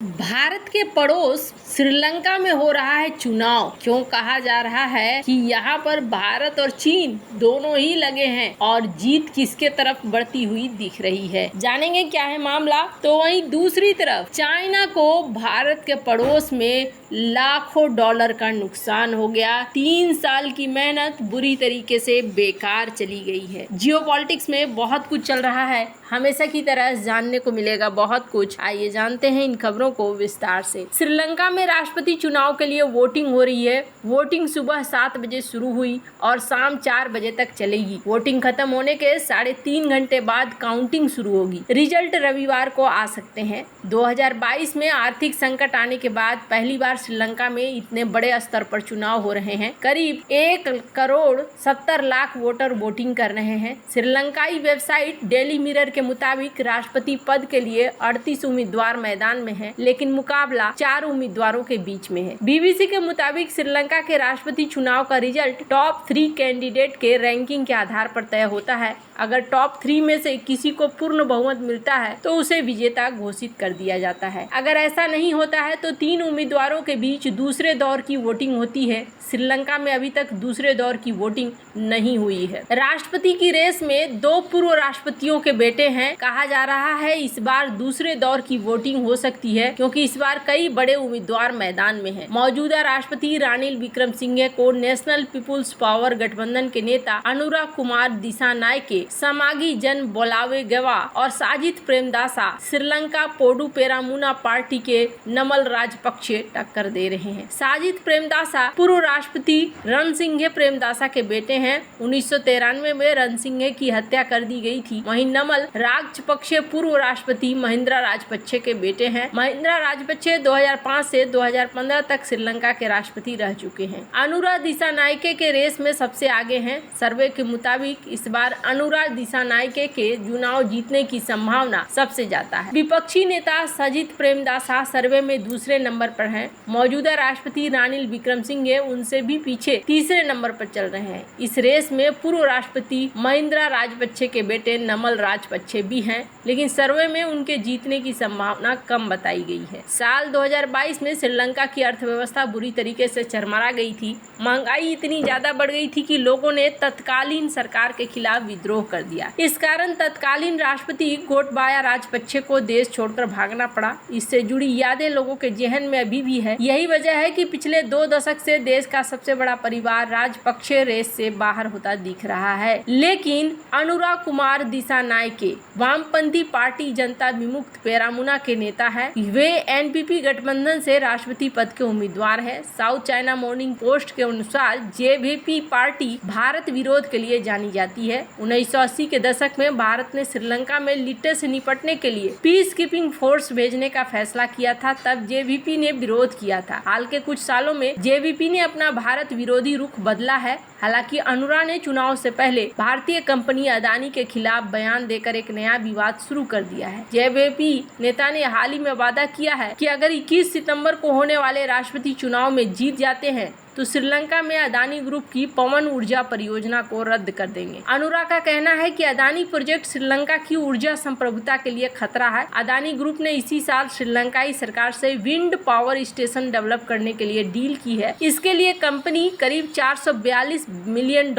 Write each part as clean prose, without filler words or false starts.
भारत के पड़ोस श्रीलंका में हो रहा है चुनाव। क्यों कहा जा रहा है कि यहाँ पर भारत और चीन दोनों ही लगे हैं और जीत किसके तरफ बढ़ती हुई दिख रही है, जानेंगे क्या है मामला। तो वहीं दूसरी तरफ चाइना को भारत के पड़ोस में लाखों डॉलर का नुकसान हो गया। 3 साल की मेहनत बुरी तरीके से बेकार चली गई है। जियोपॉलिटिक्स में बहुत कुछ चल रहा है, हमेशा की तरह जानने को मिलेगा बहुत कुछ। आइए जानते हैं इन खबरों को विस्तार से। श्रीलंका में राष्ट्रपति चुनाव के लिए वोटिंग हो रही है। वोटिंग सुबह 7 बजे शुरू हुई और शाम 4 बजे तक चलेगी। वोटिंग खत्म होने के 3.5 घंटे बाद काउंटिंग शुरू होगी। रिजल्ट रविवार को आ सकते हैं। 2022 में आर्थिक संकट आने के बाद पहली बार श्रीलंका में इतने बड़े स्तर पर चुनाव हो रहे हैं। करीब 1 करोड़ 70 लाख वोटर वोटिंग कर रहे हैं। श्रीलंकाई वेबसाइट डेली मिरर के मुताबिक राष्ट्रपति पद के लिए 38 उम्मीदवार मैदान में हैं, लेकिन मुकाबला 4 उम्मीदवारों के बीच में है। बीबीसी के मुताबिक श्रीलंका के राष्ट्रपति चुनाव का रिजल्ट टॉप 3 कैंडिडेट के रैंकिंग के आधार पर तय होता है। अगर टॉप 3 में से किसी को पूर्ण बहुमत मिलता है तो उसे विजेता घोषित कर दिया जाता है। अगर ऐसा नहीं होता है तो 3 उम्मीदवारों के बीच दूसरे दौर की वोटिंग होती है। श्रीलंका में अभी तक दूसरे दौर की वोटिंग नहीं हुई है। राष्ट्रपति की रेस में 2 पूर्व राष्ट्रपतियों के बेटे हैं। कहा जा रहा है इस बार दूसरे दौर की वोटिंग हो सकती है, क्योंकि इस बार कई बड़े उम्मीदवार मैदान में हैं। मौजूदा राष्ट्रपति रानिल विक्रमसिंघे को नेशनल पीपुल्स पावर गठबंधन के नेता अनुराग कुमार दिसानायके, समागी जन बोलावेगवा और साजिद प्रेमदासा श्रीलंका पोडू पेरामुना पार्टी के नमल राजपक्षे टक्कर दे रहे हैं। साजिद प्रेमदासा पूर्व राष्ट्रपति रणसिंघे प्रेमदासा के बेटे हैं। 1993 में रणसिंघे की हत्या कर दी गई थी। वहीं नमल राजपक्षे पूर्व राष्ट्रपति महिंद्रा राजपक्षे के बेटे हैं। महिंद्रा राजपक्षे 2005 से 2015 तक श्रीलंका के राष्ट्रपति रह चुके हैं। अनुराग दिसानायके के रेस में सबसे आगे हैं। सर्वे के मुताबिक इस बार अनुराग दिसानायके के चुनाव जीतने की संभावना सबसे ज्यादा है। विपक्षी नेता साजिद प्रेमदासा सर्वे में दूसरे नंबर पर हैं। मौजूदा राष्ट्रपति रानिल विक्रमसिंघे उनसे भी पीछे तीसरे नंबर पर चल रहे हैं। इस रेस में पूर्व राष्ट्रपति महिंद्रा राजपक्षे के बेटे नमल राजपक्षे भी हैं, लेकिन सर्वे में उनके जीतने की संभावना कम बताई गई है। साल 2022 में श्रीलंका की अर्थव्यवस्था बुरी तरीके से चरमरा गई थी। महंगाई इतनी ज्यादा बढ़ गई थी कि लोगों ने तत्कालीन सरकार के खिलाफ विद्रोह कर दिया। इस कारण तत्कालीन राष्ट्रपति गोटबाया राजपक्षे को देश छोड़कर भागना पड़ा। इससे जुड़ी यादें लोगों के जेहन में अभी भी है। यही वजह है कि पिछले 2 दशक से देश का सबसे बड़ा परिवार राजपक्षे रेस से बाहर होता दिख रहा है। लेकिन अनुराग कुमार दिसानायके वामपंथी पार्टी जनता विमुक्त पेरामुना के नेता है। वे एनपीपी गठबंधन से राष्ट्रपति पद के उम्मीदवार है। साउथ चाइना मॉर्निंग पोस्ट के अनुसार जेवीपी पार्टी भारत विरोध के लिए जानी जाती है। 1980 के दशक में भारत ने श्रीलंका में लिट्टे से निपटने के लिए पीस कीपिंग फोर्स भेजने का फैसला किया था। तब जेवीपी ने विरोध किया था। हाल के कुछ सालों में जेवीपी ने अपना भारत विरोधी रुख बदला है। हालांकि अनुराग ने चुनाव से पहले भारतीय कंपनी अदानी के खिलाफ बयान देकर एक नया विवाद शुरू कर दिया है। जेवीपी नेता ने हाल ही में वादा किया है कि अगर 21 सितंबर को होने वाले राष्ट्रपति चुनाव में जीत जाते हैं तो श्रीलंका में अदानी ग्रुप की पवन ऊर्जा परियोजना को रद्द कर देंगे। अनुराग का कहना है कि अदानी प्रोजेक्ट श्रीलंका की ऊर्जा संप्रभुता के लिए खतरा है। अदानी ग्रुप ने इसी साल श्रीलंकाई सरकार से विंड पावर स्टेशन डेवलप करने के लिए डील की है। इसके लिए कंपनी करीब $442 मिलियन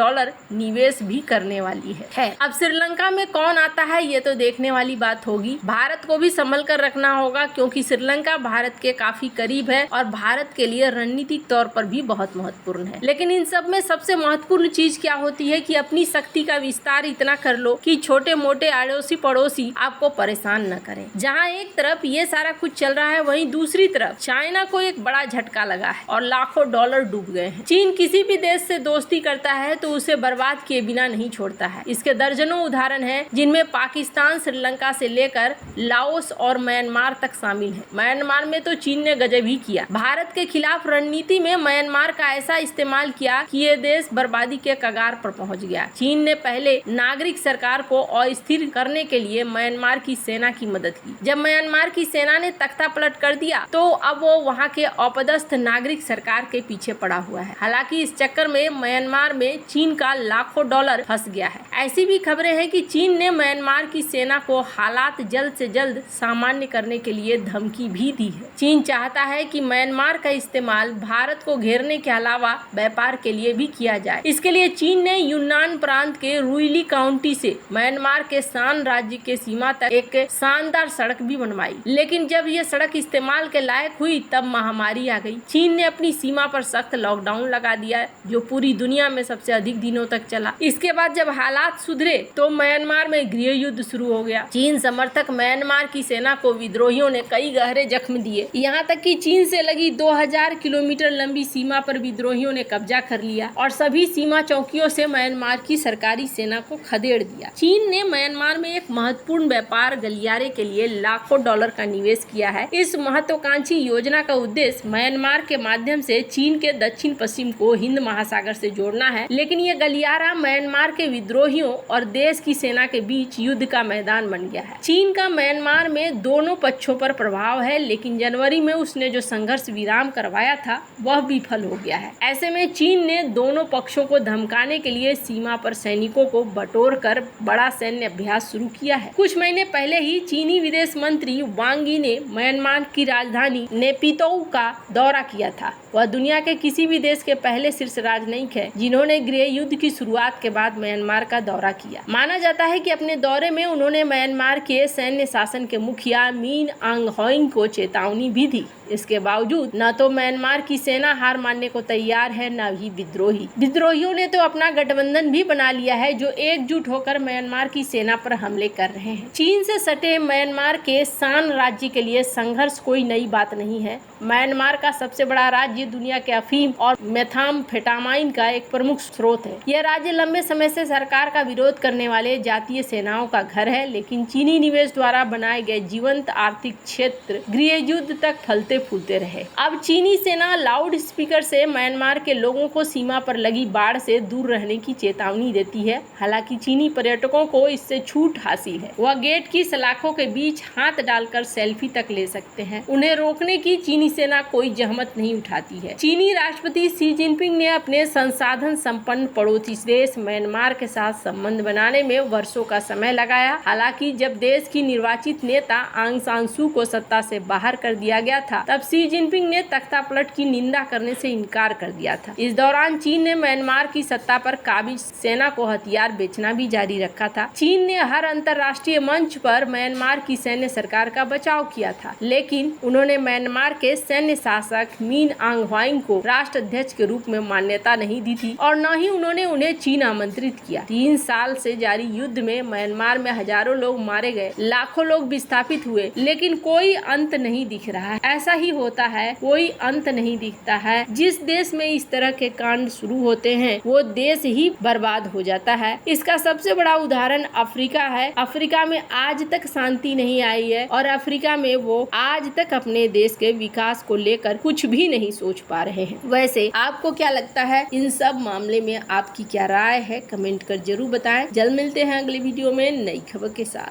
निवेश भी करने वाली है। अब श्रीलंका में कौन आता है ये तो देखने वाली बात होगी। भारत को भी संभल कर रखना होगा, क्योंकि श्रीलंका भारत के काफी करीब है और भारत के लिए रणनीतिक तौर पर भी बहुत महत्वपूर्ण है। लेकिन इन सब में सबसे महत्वपूर्ण चीज क्या होती है कि अपनी शक्ति का विस्तार इतना कर लो कि छोटे मोटे अड़ोसी पड़ोसी आपको परेशान न करें। जहां एक तरफ ये सारा कुछ चल रहा है, वहीं दूसरी तरफ चाइना को एक बड़ा झटका लगा है और लाखों डॉलर डूब गए हैं। चीन किसी भी देश से दोस्ती करता है तो उसे बर्बाद किए बिना नहीं छोड़ता है। इसके दर्जनों उदाहरण हैं, जिनमें पाकिस्तान, श्रीलंका से लेकर लाओस और म्यांमार तक शामिल है। म्यांमार में तो चीन ने गजब ही किया। भारत के खिलाफ रणनीति में म्यांमार का ऐसा इस्तेमाल किया कि ये देश बर्बादी के कगार पर पहुंच गया। चीन ने पहले नागरिक सरकार को अस्थिर करने के लिए म्यांमार की सेना की मदद की। जब म्यांमार की सेना ने तख्ता पलट कर दिया तो अब वो वहाँ के अपदस्थ नागरिक सरकार के पीछे पड़ा हुआ है। हालांकि इस चक्कर में म्यांमार में चीन का लाखों डॉलर फंस गया है। ऐसी भी खबरें हैं कि चीन ने म्यांमार की सेना को हालात जल्द से जल्द सामान्य करने के लिए धमकी भी दी है। चीन चाहता है कि म्यांमार का इस्तेमाल भारत को घेरने के अलावा व्यापार के लिए भी किया जाए। इसके लिए चीन ने यूनान प्रांत के रुइली काउंटी से म्यांमार के शान राज्य के सीमा तक एक शानदार सड़क भी बनवाई। लेकिन जब यह सड़क इस्तेमाल के लायक हुई तब महामारी आ गई। चीन ने अपनी सीमा पर सख्त लॉकडाउन लगा दिया जो पूरी दुनिया में सबसे अधिक दिनों तक चला। इसके बाद जब हालात सुधरे तो म्यांमार में गृह युद्ध शुरू हो गया। चीन समर्थक म्यांमार की सेना को विद्रोहियों ने कई गहरे जख्म दिए। यहाँ तक कि चीन से लगी 2000 किलोमीटर लंबी सीमा पर विद्रोहियों ने कब्जा कर लिया और सभी सीमा चौकियों से म्यांमार की सरकारी सेना को खदेड़ दिया। चीन ने म्यांमार में एक महत्वपूर्ण व्यापार गलियारे के लिए लाखों डॉलर का निवेश किया है। इस महत्वाकांक्षी योजना का उद्देश्य म्यांमार के माध्यम से चीन के दक्षिण पश्चिम को हिंद महासागर से जोड़ना है। लेकिन ये गलियारा म्यांमार के विद्रोहियों और देश की सेना के बीच युद्ध का मैदान बन गया है। चीन का म्यांमार में दोनों पक्षों पर प्रभाव है, लेकिन जनवरी में उसने जो संघर्ष विराम करवाया था वह विफल हो गया है। ऐसे में चीन ने दोनों पक्षों को धमकाने के लिए सीमा पर सैनिकों को बटोर कर बड़ा सैन्य अभ्यास शुरू किया है। कुछ महीने पहले ही चीनी विदेश मंत्री वांग यी ने म्यांमार की राजधानी नेपितोउ का दौरा किया था। वह दुनिया के किसी भी देश के पहले शीर्ष राजनयिक है जिन्होंने गृह युद्ध की शुरुआत के बाद म्यांमार का दौरा किया। माना जाता है कि अपने दौरे में उन्होंने म्यांमार के सैन्य शासन के मुखिया मीन आंग ह्वांग को चेतावनी भी दी। इसके बावजूद न तो म्यांमार की सेना हार मानने को तैयार है न ही विद्रोहियों ने तो अपना गठबंधन भी बना लिया है जो एकजुट होकर म्यांमार की सेना पर हमले कर रहे हैं। चीन से सटे म्यांमार के शान राज्य के लिए संघर्ष कोई नई बात नहीं है। म्यांमार का सबसे बड़ा राज्य दुनिया के अफीम और मेथाम्फेटामाइन का एक प्रमुख स्रोत है। यह राज्य लंबे समय से सरकार का विरोध करने वाले जातीय सेनाओं का घर है, लेकिन चीनी निवेश द्वारा बनाए गए जीवंत आर्थिक क्षेत्र गृह युद्ध तक फलते फूलते रहे। अब चीनी सेना लाउड स्पीकर से म्यांमार के लोगों को सीमा पर लगी बाढ़ से दूर रहने की चेतावनी देती है। हालांकि चीनी पर्यटकों को इससे छूट हासिल है। वह गेट की सलाखों के बीच हाथ डालकर सेल्फी तक ले सकते हैं। उन्हें रोकने की चीनी सेना कोई जहमत नहीं उठाती है। चीनी राष्ट्रपति शी जिनपिंग ने अपने संसाधन संपन्न पड़ोसी देश म्यांमार के साथ संबंध बनाने में वर्षों का समय लगाया। हालांकि जब देश की निर्वाचित नेता आंग सान सू को सत्ता से बाहर कर दिया गया था तब शी जिनपिंग ने तख्ता पलट की निंदा करने से इनकार कर दिया था। इस दौरान चीन ने म्यांमार की सत्ता पर काबिज सेना को हथियार बेचना भी जारी रखा था। चीन ने हर अंतर्राष्ट्रीय मंच पर म्यांमार की सैन्य सरकार का बचाव किया था, लेकिन उन्होंने म्यांमार के सैन्य शासक मीन आंग ह्वांग को राष्ट्राध्यक्ष के रूप में मान्यता नहीं दी थी और न ही उन्होंने उन्हें चीन आमंत्रित किया। 3 साल से जारी युद्ध में म्यांमार में हजारों लोग मारे गए, लाखों लोग विस्थापित हुए, लेकिन कोई अंत नहीं दिख रहा है। ऐसा ही होता है, कोई अंत नहीं दिखता है। जिस देश में इस तरह के कांड शुरू होते हैं वो देश ही बर्बाद हो जाता है। इसका सबसे बड़ा उदाहरण अफ्रीका है। अफ्रीका में आज तक शांति नहीं आई है और अफ्रीका में वो आज तक अपने देश के विकास को लेकर कुछ भी नहीं सोच पा रहे हैं। वैसे आपको क्या लगता है इन सब मामले में आपकी क्या राय है? कमेंट कर जरूर बताएं। जल्द मिलते हैं अगले वीडियो में नई खबर के साथ।